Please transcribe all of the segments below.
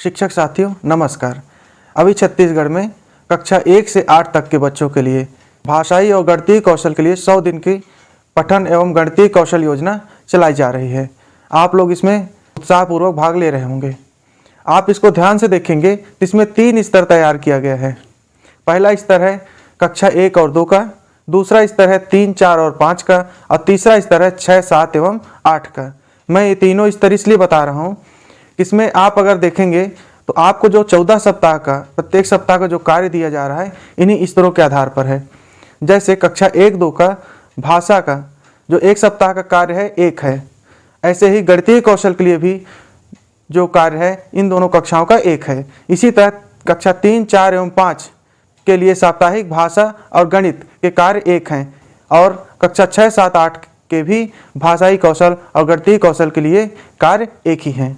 शिक्षक साथियों नमस्कार। अभी छत्तीसगढ़ में कक्षा 1 से 8 तक के बच्चों के लिए भाषाई और गणितीय कौशल के लिए 100 दिन की पठन एवं गणितीय कौशल योजना चलाई जा रही है। आप लोग इसमें उत्साहपूर्वक भाग ले रहे होंगे। आप इसको ध्यान से देखेंगे, इसमें 3 स्तर तैयार किया गया है। पहला स्तर है कक्षा 1 और 2 का, दूसरा स्तर है 3, 4 और 5 का, और तीसरा स्तर है 6, 7 एवं 8 का। मैं ये तीनों स्तर इसलिए बता रहा हूँ, इसमें आप अगर देखेंगे तो आपको जो 14 सप्ताह का प्रत्येक सप्ताह का जो कार्य दिया जा रहा है इन्हीं स्तरों के आधार पर है। जैसे कक्षा 1-2 का भाषा का जो 1 सप्ताह का कार्य है 1 है, ऐसे ही गणितीय कौशल के लिए भी जो कार्य है इन दोनों कक्षाओं का 1 है। इसी तरह कक्षा 3, 4 एवं 5 के लिए साप्ताहिक भाषा और गणित के कार्य 1 हैं, और कक्षा 6, 7, 8 के भी भाषाई कौशल और गणितीय कौशल के लिए कार्य 1 ही हैं।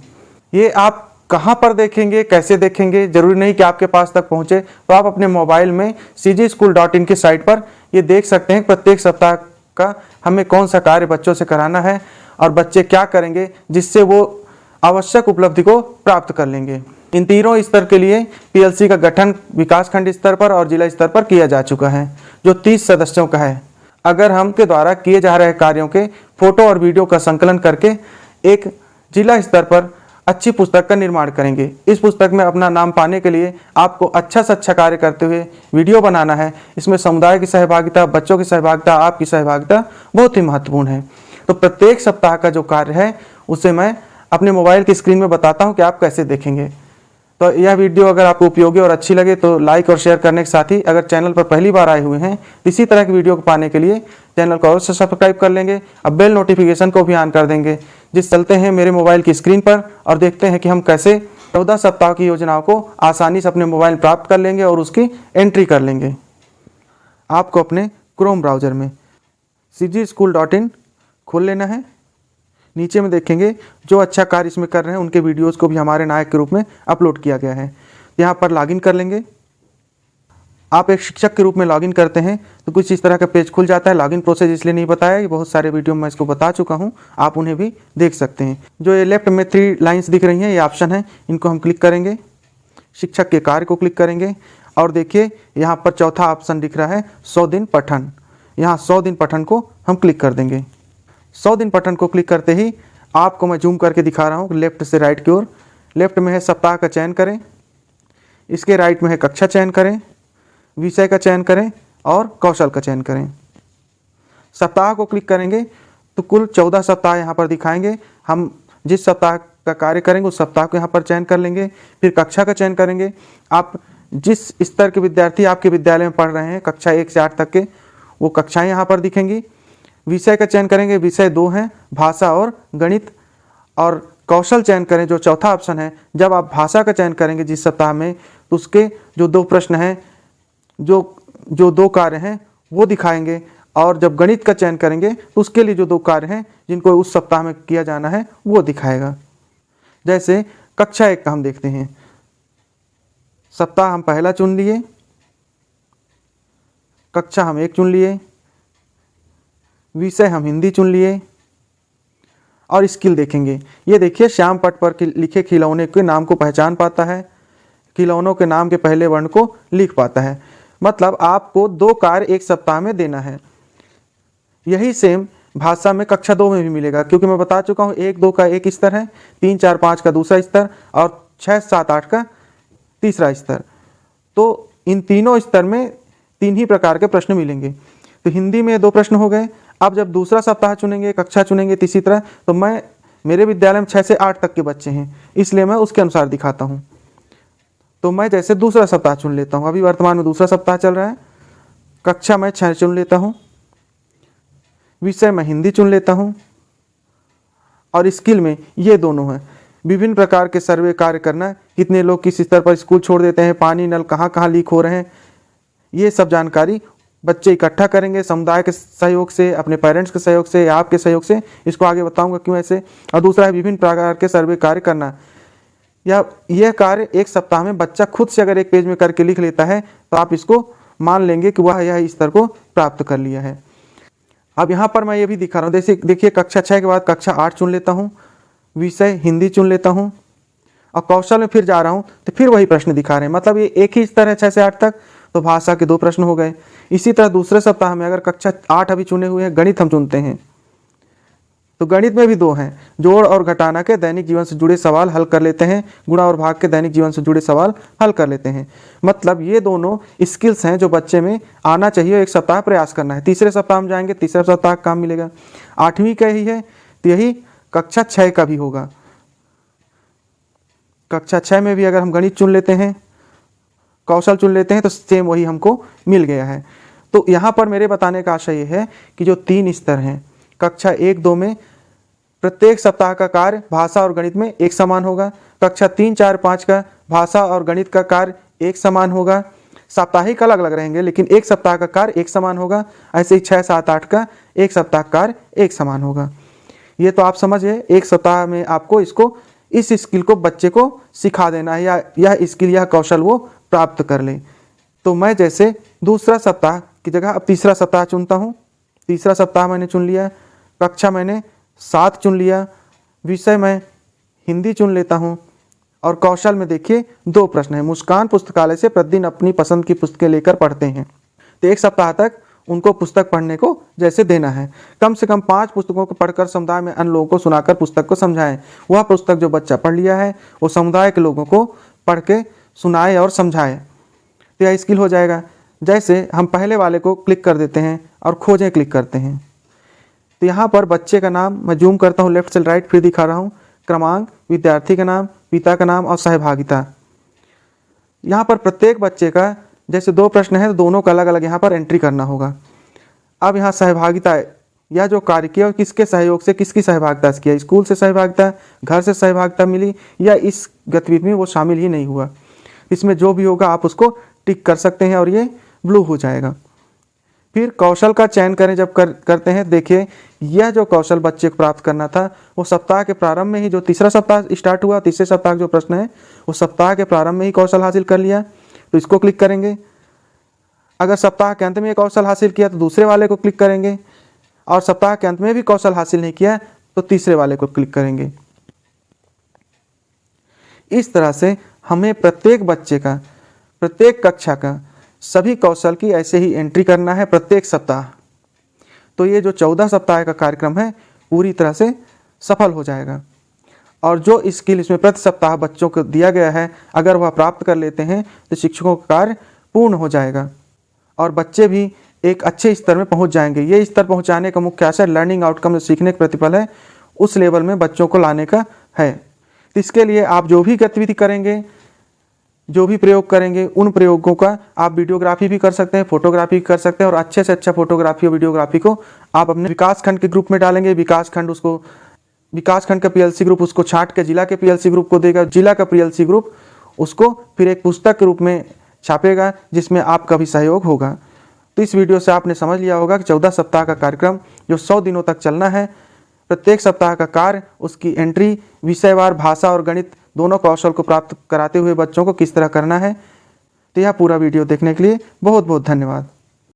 ये आप कहाँ पर देखेंगे, कैसे देखेंगे, जरूरी नहीं कि आपके पास तक पहुँचे, तो आप अपने मोबाइल में cgschool.in की साइट पर ये देख सकते हैं प्रत्येक सप्ताह का हमें कौन सा कार्य बच्चों से कराना है और बच्चे क्या करेंगे जिससे वो आवश्यक उपलब्धि को प्राप्त कर लेंगे। इन तीनों स्तर के लिए पीएलसी का गठन विकासखंड स्तर पर और जिला स्तर पर किया जा चुका है, जो 30 सदस्यों का है। अगर हम के द्वारा किए जा रहे कार्यों के फोटो और वीडियो का संकलन करके एक जिला स्तर पर अच्छी पुस्तक का निर्माण करेंगे। इस पुस्तक में अपना नाम पाने के लिए आपको अच्छा से अच्छा कार्य करते हुए वीडियो बनाना है। इसमें समुदाय की सहभागिता, बच्चों की सहभागिता, आपकी सहभागिता बहुत ही महत्वपूर्ण है। तो प्रत्येक सप्ताह का जो कार्य है उसे मैं अपने मोबाइल की स्क्रीन में बताता हूं कि आप कैसे देखेंगे। तो यह वीडियो अगर आपको उपयोगी और अच्छी लगे तो लाइक और शेयर करने के साथ ही अगर चैनल पर पहली बार आए हुए हैं इसी तरह की वीडियो को पाने के लिए चैनल को अवश्य सब्सक्राइब कर लेंगे। अब बेल नोटिफिकेशन को भी ऑन कर देंगे। जिस चलते हैं मेरे मोबाइल की स्क्रीन पर और देखते हैं कि हम कैसे 14 सप्ताह की योजनाओं को आसानी से अपने मोबाइल प्राप्त कर लेंगे और उसकी एंट्री कर लेंगे। आपको अपने क्रोम ब्राउज़र में cgschool.in खोल लेना है। नीचे में देखेंगे जो अच्छा कार्य इसमें कर रहे हैं उनके वीडियोस को भी हमारे नायक के रूप में अपलोड किया गया है। यहाँ पर लॉगिन कर लेंगे। आप एक शिक्षक के रूप में लॉगिन करते हैं तो कुछ इस तरह का पेज खुल जाता है। लॉगिन प्रोसेस इसलिए नहीं बताया, ये बहुत सारे वीडियो में इसको बता चुका हूँ, आप उन्हें भी देख सकते हैं। जो ये लेफ्ट में 3 लाइन्स दिख रही हैं, ये ऑप्शन है, इनको हम क्लिक करेंगे। शिक्षक के कार्य को क्लिक करेंगे और देखिए यहाँ पर चौथा ऑप्शन दिख रहा है 100 दिन पठन। यहाँ 100 दिन पठन को हम क्लिक कर देंगे। 100 दिन पठन को क्लिक करते ही आपको मैं जूम करके दिखा रहा हूँ लेफ्ट से राइट की ओर। लेफ्ट में है सप्ताह का चयन करें, इसके राइट में है कक्षा चयन करें, विषय का चयन करें और कौशल का चयन करें। सप्ताह को क्लिक करेंगे तो कुल 14 सप्ताह यहाँ पर दिखाएंगे। हम जिस सप्ताह का कार्य करेंगे उस सप्ताह को यहाँ पर चयन कर लेंगे। फिर कक्षा का चयन करेंगे। आप जिस स्तर के विद्यार्थी आपके विद्यालय में पढ़ रहे हैं कक्षा 1 से 8 तक के, वो कक्षाएँ यहाँ पर दिखेंगी। विषय का चयन करेंगे, विषय 2 हैं, भाषा और गणित। और कौशल चयन करें जो चौथा ऑप्शन है। जब आप भाषा का चयन करेंगे जिस सप्ताह में, तो उसके जो 2 प्रश्न हैं, जो 2 कार्य हैं वो दिखाएंगे। और जब गणित का चयन करेंगे तो उसके लिए जो 2 कार्य हैं जिनको उस सप्ताह में किया जाना है वो दिखाएगा। जैसे कक्षा 1 का हम देखते हैं। सप्ताह हम पहला चुन लिए, कक्षा हम 1 चुन लिए, विषय हम हिंदी चुन लिए और स्किल देखेंगे। ये देखिए श्याम पट पर लिखे खिलौने के नाम को पहचान पाता है, खिलौनों के नाम के पहले वर्ण को लिख पाता है। मतलब आपको 2 कार्य 1 सप्ताह में देना है। यही सेम भाषा में कक्षा 2 में भी मिलेगा, क्योंकि मैं बता चुका हूँ 1, 2 का एक स्तर है, 3, 4, 5 का दूसरा स्तर और 6, 7, 8 का तीसरा स्तर। तो इन तीनों स्तर में 3 ही प्रकार के प्रश्न मिलेंगे। तो हिंदी में 2 प्रश्न हो गए। अब जब दूसरा सप्ताह चुनेंगे, कक्षा चुनेंगे तीसरी तरह, तो मेरे विद्यालय में 6 से 8 तक के बच्चे हैं, इसलिए मैं उसके अनुसार दिखाता हूँ। तो मैं जैसे दूसरा सप्ताह चुन लेता हूँ। अभी वर्तमान में दूसरा सप्ताह चल रहा है। कक्षा मैं 6 चुन लेता हूँ, विषय मैं हिंदी चुन लेता हूँ और स्किल में ये दोनों हैं। विभिन्न प्रकार के सर्वे कार्य करना, कितने लोग किस स्तर पर स्कूल छोड़ देते हैं, पानी नल कहाँ कहाँ लीक हो रहे हैं, ये सब जानकारी बच्चे इकट्ठा करेंगे समुदाय के सहयोग से, अपने पेरेंट्स के सहयोग से या आपके सहयोग से। इसको आगे बताऊंगा क्यों ऐसे। और दूसरा है विभिन्न प्रकार के सर्वे कार्य करना। यह कार्य 1 सप्ताह में बच्चा खुद से अगर एक पेज में करके लिख लेता है तो आप इसको मान लेंगे कि वह यह स्तर को प्राप्त कर लिया है। अब यहाँ पर मैं ये भी दिखा रहा हूँ। देखिए कक्षा 6 के बाद कक्षा 8 चुन लेता हूँ, विषय हिंदी चुन लेता हूँ और कौशल में फिर जा रहा हूँ तो फिर वही प्रश्न दिखा रहे हैं, मतलब ये एक ही स्तर है 6 से 8 तक, तो भाषा के 2 प्रश्न हो गए। इसी तरह दूसरे सप्ताह में अगर कक्षा 8 अभी चुने हुए हैं, गणित हम चुनते हैं, तो गणित में भी 2 हैं, जोड़ और घटाना के दैनिक जीवन से जुड़े सवाल हल कर लेते हैं, गुणा और भाग के दैनिक जीवन से जुड़े सवाल हल कर लेते हैं। मतलब ये दोनों स्किल्स हैं जो बच्चे में आना चाहिए, एक सप्ताह प्रयास करना है। तीसरे सप्ताह में जाएंगे, तीसरे सप्ताह काम मिलेगा। 8वीं का ही है तो यही कक्षा 6 का भी होगा। कक्षा 6 में भी अगर हम गणित चुन लेते हैं, कौशल चुन लेते हैं, तो सेम वही हमको मिल गया है। तो यहाँ पर मेरे बताने का आशय ये है कि जो 3 स्तर हैं, कक्षा 1-2 में प्रत्येक सप्ताह का कार्य भाषा और गणित में एक समान होगा। कक्षा 3, 4, 5 का भाषा और गणित का कार्य एक समान होगा। साप्ताहिक अलग अलग रहेंगे लेकिन एक सप्ताह का कार्य एक समान होगा। ऐसे ही 6, 7, 8 का एक सप्ताह कार्य एक समान होगा। ये तो आप समझिए, एक सप्ताह में आपको इसको, इस स्किल को बच्चे को सिखा देना है, या यह स्किल, यह कौशल वो प्राप्त कर ले। तो मैं जैसे दूसरा सप्ताह की जगह अब तीसरा सप्ताह चुनता हूँ। तीसरा सप्ताह मैंने चुन लिया, कक्षा मैंने 7 चुन लिया, विषय मैं हिंदी चुन लेता हूँ, और कौशल में देखिए 2 प्रश्न हैं। मुस्कान पुस्तकालय से प्रतिदिन अपनी पसंद की पुस्तकें लेकर पढ़ते हैं, तो एक सप्ताह तक उनको पुस्तक पढ़ने को जैसे देना है। कम से कम 5 पुस्तकों को पढ़कर समुदाय में अन्य लोगों को सुनाकर पुस्तक को समझाएं। वह पुस्तक जो बच्चा पढ़ लिया है वो समुदाय के लोगों को पढ़ के सुनाए और समझाए, तो यह स्किल हो जाएगा। जैसे हम पहले वाले को क्लिक कर देते हैं और खोजें क्लिक करते हैं, तो यहाँ पर बच्चे का नाम मैं जूम करता हूँ, लेफ्ट से राइट फिर दिखा रहा हूँ, क्रमांक, विद्यार्थी का नाम, पिता का नाम और सहभागिता। यहाँ पर प्रत्येक बच्चे का जैसे 2 प्रश्न है तो दोनों का अलग अलग यहाँ पर एंट्री करना होगा। अब यहाँ सहभागिता, यह जो कार्य किया किसके सहयोग से, किसकी सहभागिता से किया, स्कूल से सहभागिता, घर से सहभागिता मिली, या इस गतिविधि में वो शामिल ही नहीं हुआ। इसमें जो भी होगा आप उसको टिक कर सकते हैं और ये ब्लू हो जाएगा। फिर कौशल का चयन करें जब करते हैं, देखिए यह जो कौशल बच्चे को प्राप्त करना था वो सप्ताह के प्रारंभ में ही, जो तीसरा सप्ताह स्टार्ट हुआ, तीसरे सप्ताह का जो प्रश्न है वो सप्ताह के प्रारंभ में ही कौशल हासिल कर लिया, तो इसको क्लिक करेंगे। अगर सप्ताह के अंत में कौशल हासिल किया तो दूसरे वाले को क्लिक करेंगे, और सप्ताह के अंत में भी कौशल हासिल नहीं किया तो तीसरे वाले को क्लिक करेंगे। इस तरह से हमें प्रत्येक बच्चे का, प्रत्येक कक्षा का सभी कौशल की ऐसे ही एंट्री करना है प्रत्येक सप्ताह। तो ये जो 14 सप्ताह का कार्यक्रम है पूरी तरह से सफल हो जाएगा, और जो स्किल इसमें प्रति सप्ताह बच्चों को दिया गया है अगर वह प्राप्त कर लेते हैं तो शिक्षकों का कार्य पूर्ण हो जाएगा, और बच्चे भी एक अच्छे स्तर में पहुंच जाएंगे। ये स्तर पहुंचाने का मुख्य आशय लर्निंग आउटकम, जो सीखने का प्रतिफल है, उस लेवल में बच्चों को लाने का है। तो इसके लिए आप जो भी गतिविधि करेंगे, जो भी प्रयोग करेंगे, उन प्रयोगों का आप वीडियोग्राफी भी कर सकते हैं, फोटोग्राफी कर सकते हैं, और अच्छे से अच्छा फोटोग्राफी और वीडियोग्राफी को आप अपने विकास खंड के ग्रुप में डालेंगे। विकास खंड का PLC ग्रुप उसको छांट के जिला के PLC ग्रुप को देगा, जिला का PLC ग्रुप उसको फिर एक पुस्तक के रूप में छापेगा जिसमें आपका भी सहयोग होगा। तो इस वीडियो से आपने समझ लिया होगा कि 14 सप्ताह का कार्यक्रम जो 100 दिनों तक चलना है, प्रत्येक सप्ताह का कार्य, उसकी एंट्री, विषयवार भाषा और गणित दोनों कौशल को प्राप्त कराते हुए बच्चों को किस तरह करना है। तो यह पूरा वीडियो देखने के लिए बहुत बहुत धन्यवाद।